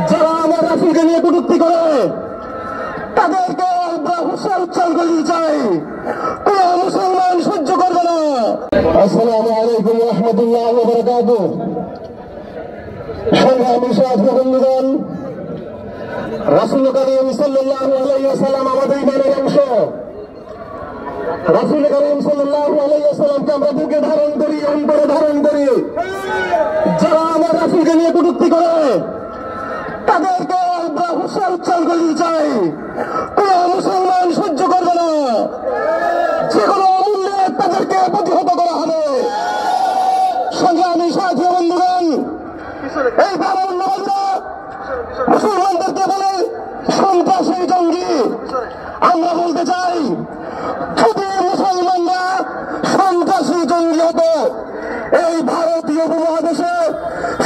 যারা আমার রাসূলকে নিয়ে কটূক্তি করে তাদেরকে আমরা হুঁশিয়ার উচ্চারণ করে দিতে চাই, কোন মুসলমান সহ্য করবে না। আসসালামু আলাইকুম ওয়া রাহমাতুল্লাহি ওয়া বারাকাতুহু। সংগ্রামী সাথী বন্ধুগণ, রাসূল করিম সাল্লাল্লাহু আলাইহি ওয়াসাল্লাম আমাদের ইমানের অংশ। রাসূল করিম সাল্লাল্লাহু আলাইহি ওয়াসাল্লামকে আমরা বুকে ধারণ করি, অন্তরে ধারণ করি। যারা আমার রাসূলকে নিয়ে কটূক্তি করে তাদেরকে আমরা হুঁশিয়ার উচ্চারণ করে দিতে চাই, কোন মুসলমান সহ্য করবে না। যে কোনো মূল্যে তাদেরকে প্রতিহত করা হবে। সংগ্রামী সাথী বন্ধুগণ, এই ব্রাহ্মণ্যবাদীরা মুসলমানদেরকে বলে সন্ত্রাসী জঙ্গি। আমরা বলতে চাই, যদি মুসলমানরা সন্ত্রাসী জঙ্গি হতো, এই ভারতীয় উপমহাদেশে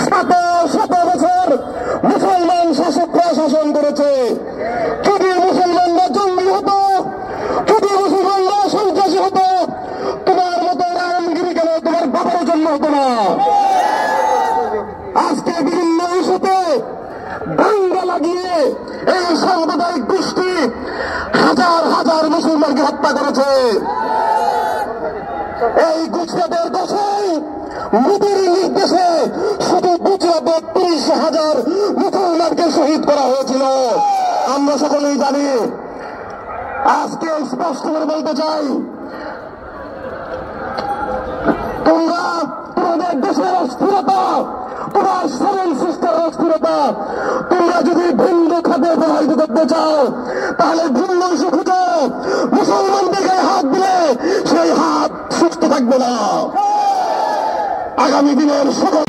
শত শত বছর মুসলমান শাসকরা শাসন করেছে। যদি মুসলমানরা জঙ্গি হতো, যদি মুসলমানরা সন্ত্রাসী হতো, তোমার মতো রামগিরি কেন তোমার বাবার জন্য হতো না। আজকে বিভিন্ন ইস্যুতে দাঙ্গা লাগিয়ে এই সাম্প্রদায়িক গোষ্ঠী হাজার হাজার মুসলমানকে হত্যা করেছে। এই গুজরাটের দশায় মোদির নির্দেশে শুধু গুজরাটে ৩০,০০০ মুসলমানকে শহীদ করা হয়েছিল। আমরা সকলেই জানি। আজকে স্পষ্ট করে বলতে চাই, তোমরা তোমাদের দেশের অস্থিরতা, তোমার সেভেন সিস্টার অস্থিরতা, তোমরা যদি ভিন্ন খাতে প্রভাবিত করতে চাও তাহলে ভিন্ন ইস্যু খুঁজো। মুসলমানদের গায়ে হাত দিলে সেই হাত সুস্থ থাকবে না। আগামী দিনের সকল